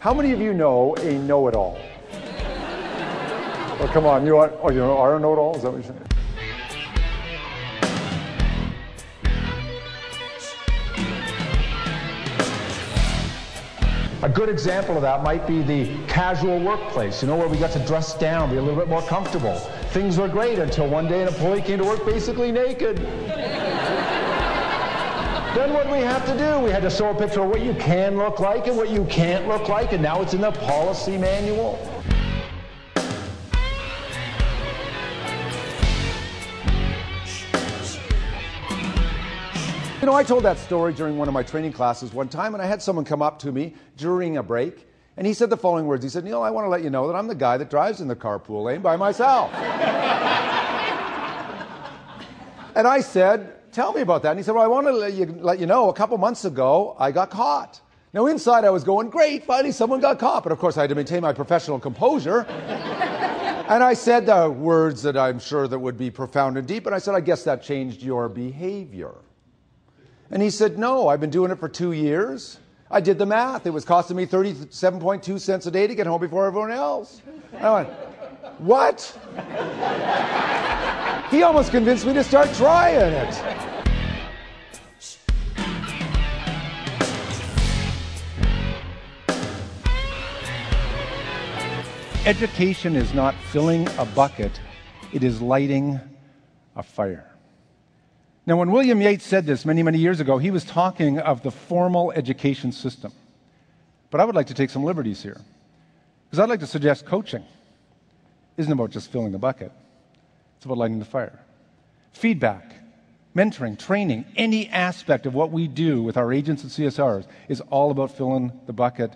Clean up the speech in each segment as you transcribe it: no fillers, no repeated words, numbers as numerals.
How many of you know a know-it-all? Oh, come on, you are a know-it-all? Is that what you're saying? A good example of that might be the casual workplace, where we got to dress down, be a little bit more comfortable. Things were great until one day an employee came to work basically naked. Then what did we have to do? We had to show a picture of what you can look like and what you can't look like, and now it's in the policy manual. I told that story during one of my training classes one time, and I had someone come up to me during a break, and he said the following words. He said, Neil, I want to let you know that I'm the guy that drives in the carpool lane by myself. And I said, tell me about that. And he said, well, I want to let you know, a couple months ago, I got caught. Now, inside I was going, great, finally someone got caught. But of course, I had to maintain my professional composure. And I said the words that I'm sure that would be profound and deep, and I said, I guess that changed your behavior. And he said, no, I've been doing it for 2 years. I did the math. It was costing me 37.2 cents a day to get home before everyone else. I went, what? He almost convinced me to start trying it. Education is not filling a bucket, it is lighting a fire. Now, when William Yates said this many, many years ago, he was talking of the formal education system. But I would like to take some liberties here, because I'd like to suggest coaching isn't about just filling the bucket. It's about lighting the fire. Feedback, mentoring, training, any aspect of what we do with our agents and CSRs is all about filling the bucket,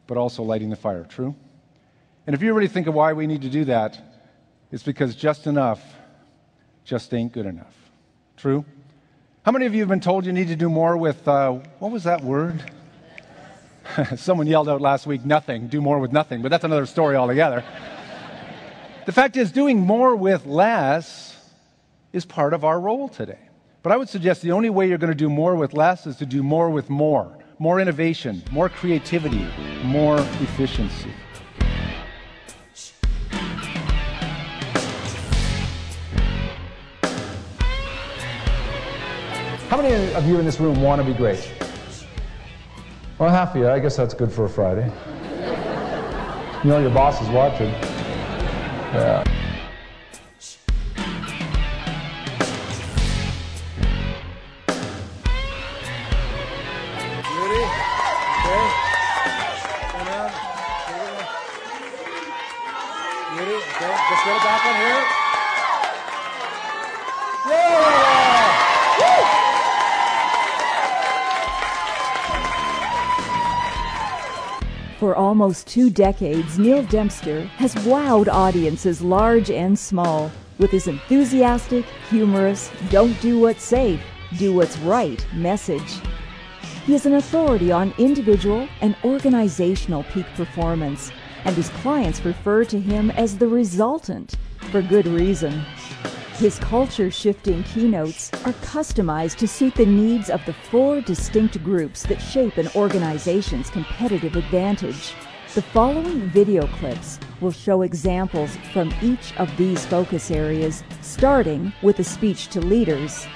but also lighting the fire. True? And if you really think of why we need to do that, it's because just enough just ain't good enough. True? How many of you have been told you need to do more with, what was that word? Someone yelled out last week, nothing, do more with nothing, but that's another story altogether. The fact is, doing more with less is part of our role today. But I would suggest the only way you're going to do more with less is to do more with more. More innovation, more creativity, more efficiency. How many of you in this room want to be great? Well, half of you. I guess that's good for a Friday. Your boss is watching. Yeah. Ready? Okay. Come on. Ready? Okay. Just get it back on here. Yeah! Woo! For almost 2 decades, Neil Dempster has wowed audiences large and small with his enthusiastic, humorous, don't do what's safe, do what's right message. He is an authority on individual and organizational peak performance, and his clients refer to him as the resultant, for good reason. His culture-shifting keynotes are customized to suit the needs of the 4 distinct groups that shape an organization's competitive advantage. The following video clips will show examples from each of these focus areas, starting with a speech to leaders.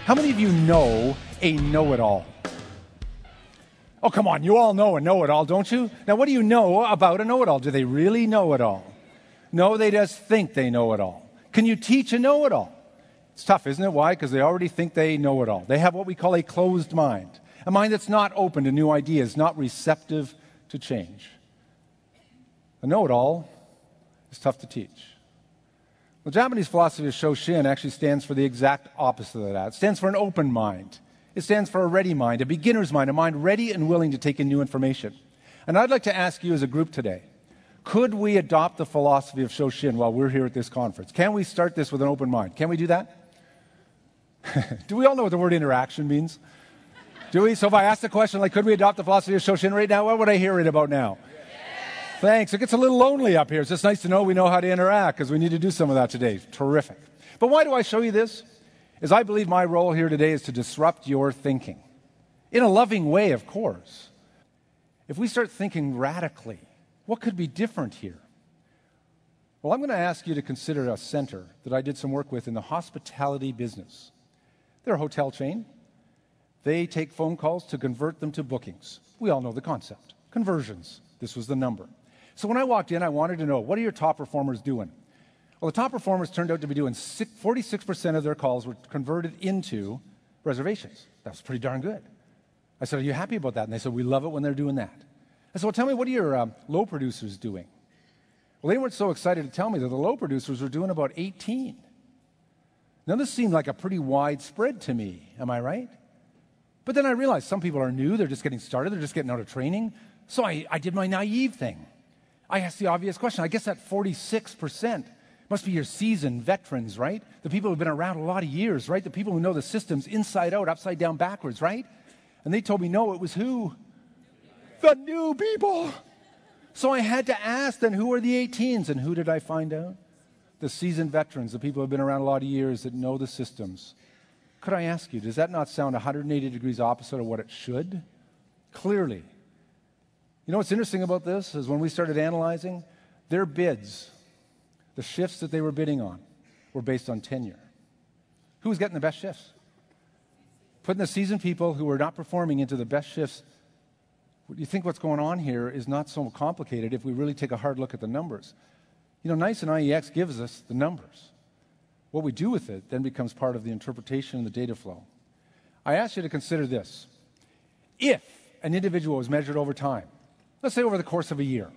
How many of you know a know-it-all? Oh, come on, you all know a know-it-all, don't you? Now, what do you know about a know-it-all? Do they really know it all? No, they just think they know it all. Can you teach a know-it-all? It's tough, isn't it? Why? Because they already think they know it all. They have what we call a closed mind, a mind that's not open to new ideas, not receptive to change. A know-it-all is tough to teach. The Japanese philosophy of Shoshin actually stands for the exact opposite of that. It stands for an open mind. It stands for a ready mind, a beginner's mind, a mind ready and willing to take in new information. And I'd like to ask you as a group today, could we adopt the philosophy of Shoshin while we're here at this conference? Can we start this with an open mind? Can we do that? Do we all know what the word interaction means? Do we? So if I ask the question, like, could we adopt the philosophy of Shoshin right now, what would I hear it about now? Yes. Thanks. It gets a little lonely up here. It's just nice to know we know how to interact, because we need to do some of that today. Terrific. But why do I show you this? Is I believe my role here today is to disrupt your thinking. In a loving way, of course. if we start thinking radically, what could be different here? Well, I'm going to ask you to consider a center that I did some work with in the hospitality business. They're a hotel chain. They take phone calls to convert them to bookings. We all know the concept. Conversions. This was the number. So when I walked in, I wanted to know, what are your top performers doing? Well, the top performers turned out to be doing 46% of their calls were converted into reservations. That was pretty darn good. I said, are you happy about that? And they said, we love it when they're doing that. I said, well, tell me, what are your low producers doing? Well, they weren't so excited to tell me that the low producers were doing about 18. Now, this seemed like a pretty wide spread to me. Am I right? But then I realized some people are new. They're just getting started. They're just getting out of training. So I did my naive thing. I asked the obvious question. I guess that 46% must be your seasoned veterans, right? The people who've been around a lot of years, right? The people who know the systems inside out, upside down, backwards, right? And they told me, no, it was who? The new people. So I had to ask, then, who are the 18s? And who did I find out? The seasoned veterans, the people who have been around a lot of years that know the systems. Could I ask you, does that not sound 180 degrees opposite of what it should? Clearly. You know what's interesting about this is when we started analyzing, their bids, the shifts that they were bidding on, were based on tenure. Who was getting the best shifts? Putting the seasoned people who were not performing into the best shifts. You think what's going on here is not so complicated if we really take a hard look at the numbers. You know, NICE and IEX gives us the numbers. What we do with it then becomes part of the interpretation and the data flow. I ask you to consider this. If an individual was measured over time, let's say over the course of a year,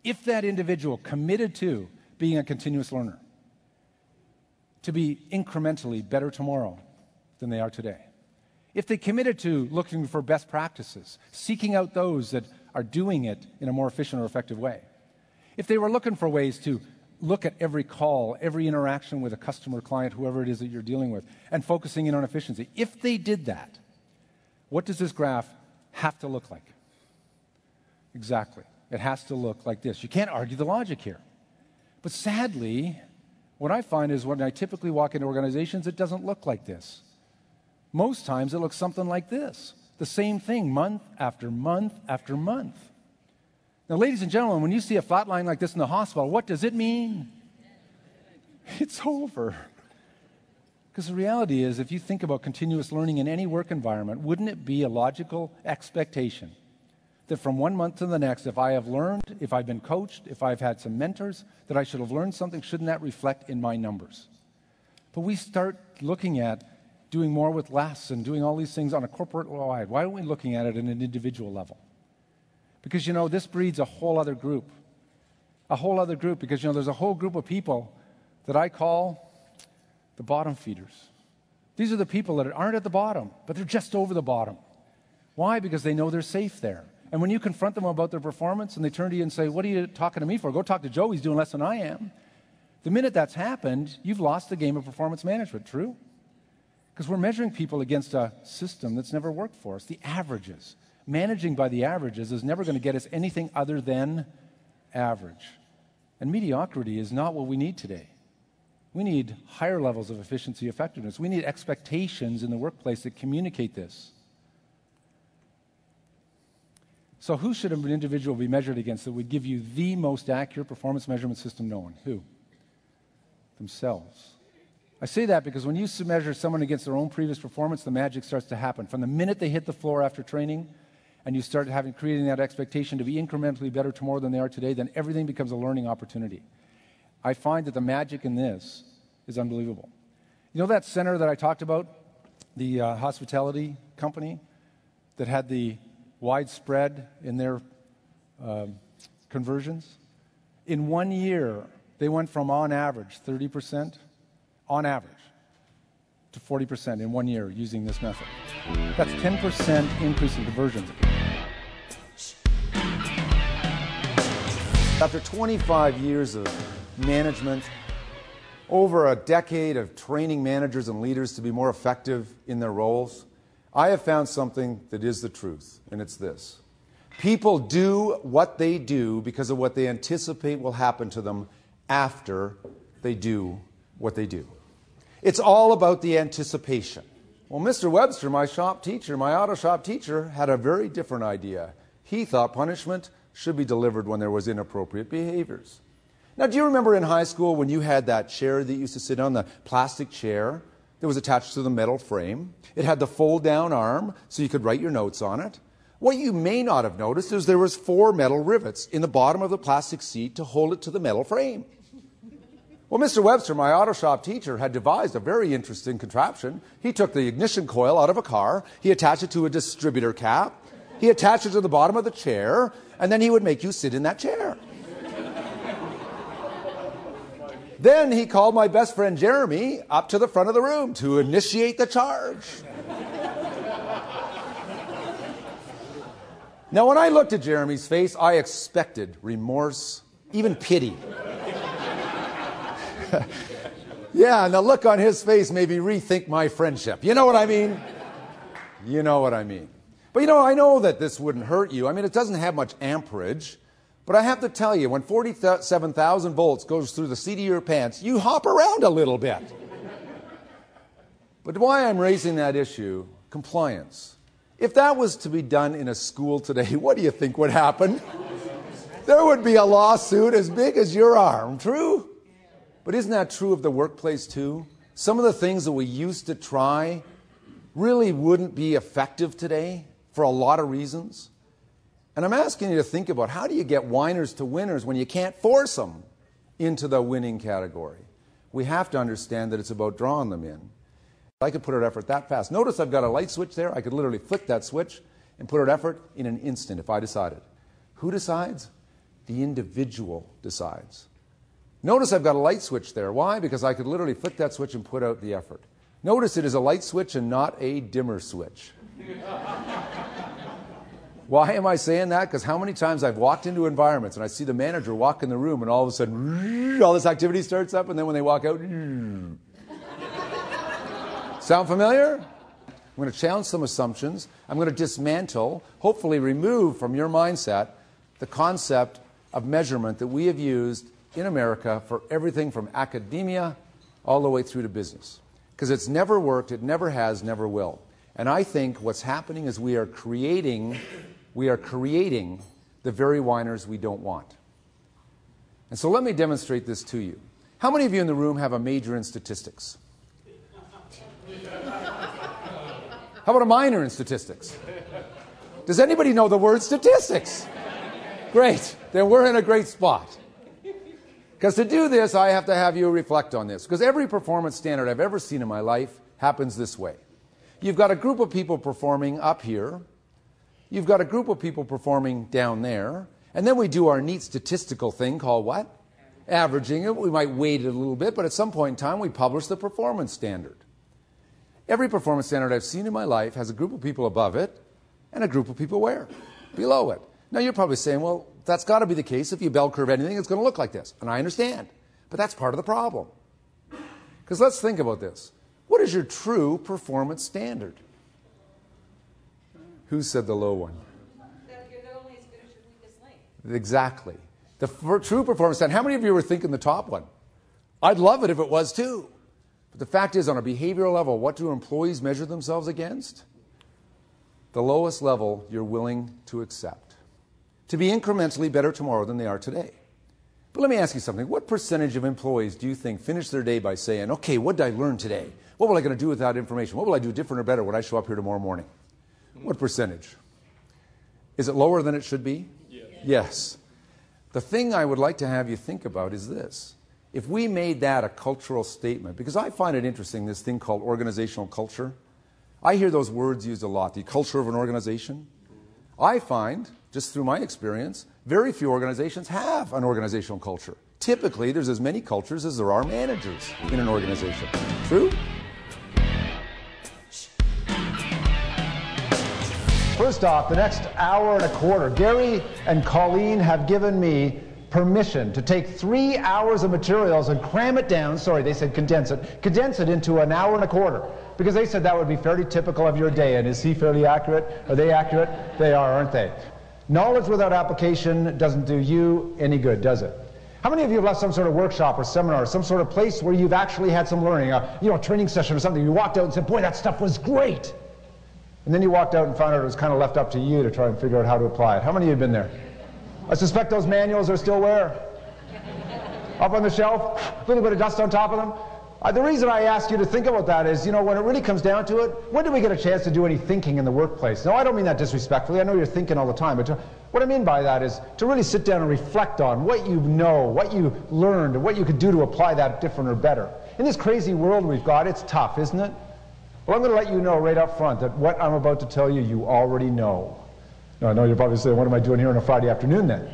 if that individual committed to being a continuous learner, to be incrementally better tomorrow than they are today, if they committed to looking for best practices, seeking out those that are doing it in a more efficient or effective way, if they were looking for ways to look at every call, every interaction with a customer, client, whoever it is that you're dealing with, and focusing in on efficiency, if they did that, what does this graph have to look like? Exactly. It has to look like this. You can't argue the logic here. But sadly, what I find is when I typically walk into organizations, it doesn't look like this. Most times it looks something like this. The same thing month after month after month. Now, ladies and gentlemen, when you see a flat line like this in the hospital, what does it mean? It's over. Because the reality is, if you think about continuous learning in any work environment, wouldn't it be a logical expectation that from one month to the next, if I have learned, if I've been coached, if I've had some mentors, that I should have learned something? Shouldn't that reflect in my numbers? But we start looking at doing more with less and doing all these things on a corporate wide. Why aren't we looking at it at an individual level? Because, you know, this breeds a whole other group. A whole other group, because, you know, there's a whole group of people that I call the bottom feeders. These are the people that aren't at the bottom, but they're just over the bottom. Why? Because they know they're safe there. And when you confront them about their performance and they turn to you and say, what are you talking to me for? Go talk to Joe, he's doing less than I am. The minute that's happened, you've lost the game of performance management, true? Because we're measuring people against a system that's never worked for us, the averages. Managing by the averages is never going to get us anything other than average. And mediocrity is not what we need today. We need higher levels of efficiency, effectiveness. We need expectations in the workplace that communicate this. So who should an individual be measured against that would give you the most accurate performance measurement system known? Who? Themselves. I say that because when you measure someone against their own previous performance, the magic starts to happen. From the minute they hit the floor after training, and you start creating that expectation to be incrementally better tomorrow than they are today, then everything becomes a learning opportunity. I find that the magic in this is unbelievable. You know that center that I talked about, the hospitality company that had the widespread in their conversions? In 1 year, they went from on average 30%, on average, to 40% in 1 year using this method. That's 10% increase in conversions. After 25 years of management, over a decade of training managers and leaders to be more effective in their roles, I have found something that is the truth, and it's this. People do what they do because of what they anticipate will happen to them after they do what they do. It's all about the anticipation. Well, Mr. Webster, my shop teacher, my auto shop teacher, had a very different idea. He thought punishment should be delivered when there was inappropriate behaviors. Now, do you remember in high school when you had that chair that you used to sit on, the plastic chair that was attached to the metal frame? It had the fold-down arm so you could write your notes on it. What you may not have noticed is there was 4 metal rivets in the bottom of the plastic seat to hold it to the metal frame. Well, Mr. Webster, my auto shop teacher, had devised a very interesting contraption. He took the ignition coil out of a car, he attached it to a distributor cap, he attached it to the bottom of the chair, and then he would make you sit in that chair. Then he called my best friend Jeremy up to the front of the room to initiate the charge. Now, when I looked at Jeremy's face, I expected remorse, even pity. Yeah, and the look on his face made me rethink my friendship. You know what I mean? You know what I mean. But you know, I know that this wouldn't hurt you. I mean, it doesn't have much amperage. But I have to tell you, when 47,000 volts goes through the seat of your pants, you hop around a little bit. But why I'm raising that issue, compliance. If that was to be done in a school today, what do you think would happen? There would be a lawsuit as big as your arm, true? But isn't that true of the workplace too? Some of the things that we used to try really wouldn't be effective today for a lot of reasons. And I'm asking you to think about, how do you get whiners to winners when you can't force them into the winning category? We have to understand that it's about drawing them in. I could put out effort that fast. Notice I've got a light switch there. I could literally flick that switch and put out effort in an instant if I decided. Who decides? The individual decides. Notice I've got a light switch there. Why? Because I could literally flick that switch and put out the effort. Notice it is a light switch and not a dimmer switch. Why am I saying that? Because how many times I've walked into environments and I see the manager walk in the room and all of a sudden all this activity starts up, and then when they walk out, sound familiar? I'm going to challenge some assumptions. I'm going to dismantle, hopefully remove from your mindset, the concept of measurement that we have used in America for everything from academia all the way through to business. Because it's never worked, it never has, never will. And I think what's happening is we are creating the very whiners we don't want. And so let me demonstrate this to you. How many of you in the room have a major in statistics? How about a minor in statistics? Does anybody know the word statistics? Great. Then we're in a great spot. Because to do this, I have to have you reflect on this. Because every performance standard I've ever seen in my life happens this way. You've got a group of people performing up here. You've got a group of people performing down there. And then we do our neat statistical thing called what? Averaging it. We might weight it a little bit, but at some point in time, we publish the performance standard. Every performance standard I've seen in my life has a group of people above it and a group of people where? Below it. Now, you're probably saying, well, that's got to be the case. If you bell curve anything, it's going to look like this. And I understand. But that's part of the problem. Because let's think about this. What is your true performance standard? Who said the low one? You're only as good as your weakest link. Exactly. The true performance standard. How many of you were thinking the top one? I'd love it if it was too. But the fact is, on a behavioral level, what do employees measure themselves against? The lowest level you're willing to accept. To be incrementally better tomorrow than they are today. But let me ask you something. What percentage of employees do you think finish their day by saying, okay, what did I learn today? What will I going to do with that information? What will I do different or better when I show up here tomorrow morning? What percentage? Is it lower than it should be? Yes. The thing I would like to have you think about is this. If we made that a cultural statement, because I find it interesting, this thing called organizational culture. I hear those words used a lot, the culture of an organization. I find, just through my experience, very few organizations have an organizational culture. Typically, there's as many cultures as there are managers in an organization. True? First off, the next hour and a quarter, Gary and Colleen have given me permission to take 3 hours of materials and cram it down, sorry, they said condense it into an hour and a quarter, because they said that would be fairly typical of your day. And is he fairly accurate? Are they accurate? They are, aren't they? Knowledge without application doesn't do you any good, does it? How many of you have left some sort of workshop or seminar, some sort of place where you've actually had some learning, a training session or something, you walked out and said, boy, that stuff was great. And then you walked out and found out it was kind of left up to you to try and figure out how to apply it. How many of you have been there? I suspect those manuals are still where? Up on the shelf, a little bit of dust on top of them. The reason I asked you to think about that is, when it really comes down to it, when do we get a chance to do any thinking in the workplace? No, I don't mean that disrespectfully. I know you're thinking all the time. But what I mean by that is to really sit down and reflect on what you know, what you learned, and what you could do to apply that different or better. In this crazy world we've got, it's tough, isn't it? Well, I'm going to let you know right up front that what I'm about to tell you, you already know. Now, I know you're probably saying, what am I doing here on a Friday afternoon then?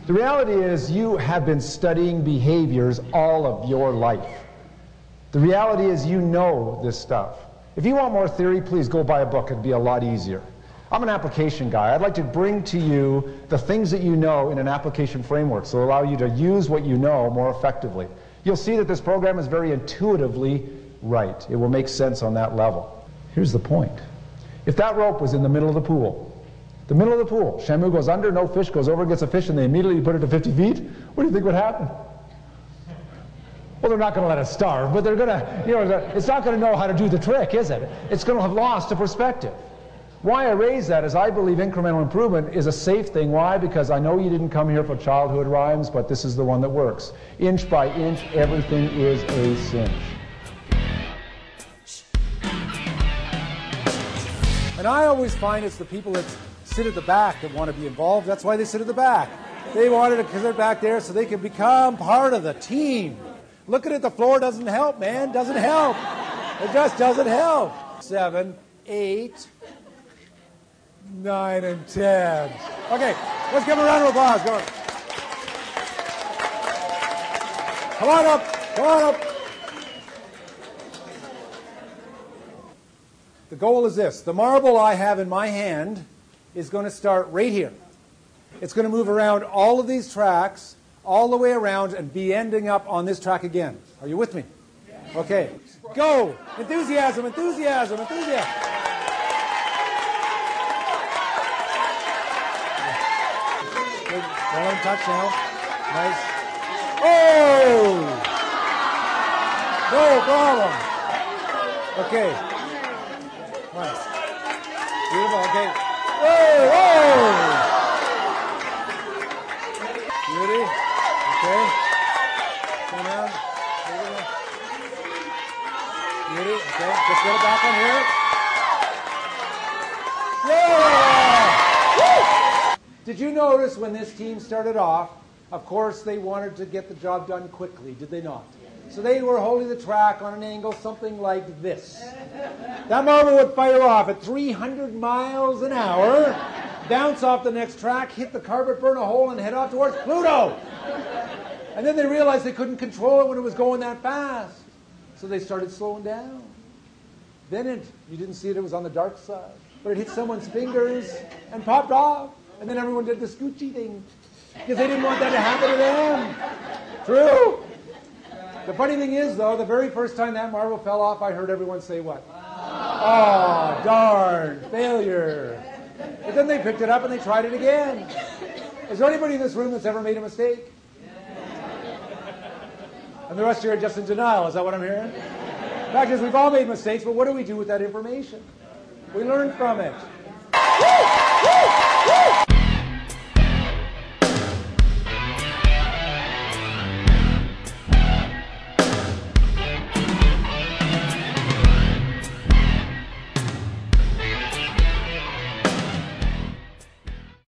The reality is you have been studying behaviors all of your life. The reality is you know this stuff. If you want more theory, please go buy a book. It'd be a lot easier. I'm an application guy. I'd like to bring to you the things that you know in an application framework, so allow you to use what you know more effectively. You'll see that this program is very intuitively right. It will make sense on that level. Here's the point. If that rope was in the middle of the pool, Shamu goes under, no fish, goes over, gets a fish, and they immediately put it to 50 feet, what do you think would happen? Well, they're not going to let it starve, but they're going to, it's not going to know how to do the trick, is it? It's going to have lost a perspective. Why I raise that is I believe incremental improvement is a safe thing. Why? Because I know you didn't come here for childhood rhymes, but this is the one that works. Inch by inch, everything is a cinch. And I always find it's the people that sit at the back that want to be involved. That's why they sit at the back. They wanted to sit back there so they can become part of the team. Looking at the floor doesn't help, man. Doesn't help. It just doesn't help. 7, 8, 9, and 10. Okay, let's give them a round of applause. Go on. Come on up. Come on up. The goal is this. The marble I have in my hand is going to start right here. It's going to move around all of these tracks, all the way around, and be ending up on this track again. Are you with me? Okay. Go! Enthusiasm, enthusiasm, enthusiasm. Good. Don't let him touch now. Nice. Oh! No problem. Okay. Nice. Beautiful. Okay. Whoa! Whoa! Beauty. Okay. Turn around. Beauty. Okay. Just get it back on here. Yeah! Woo! Did you notice when this team started off, of course, they wanted to get the job done quickly, did they not? So they were holding the track on an angle something like this. That marble would fire off at 300 miles an hour, bounce off the next track, hit the carpet, burn a hole, and head off towards Pluto. And then they realized they couldn't control it when it was going that fast. So they started slowing down. Then you didn't see it was on the dark side, but it hit someone's fingers and popped off. And then everyone did the scoochy thing because they didn't want that to happen to them. True. The funny thing is, though, the very first time that marble fell off, I heard everyone say what? Oh, darn, failure. But then they picked it up and they tried it again. Is there anybody in this room that's ever made a mistake? And the rest of you are just in denial. Is that what I'm hearing? The fact is, we've all made mistakes, but what do we do with that information? We learn from it. Woo! Woo! Woo!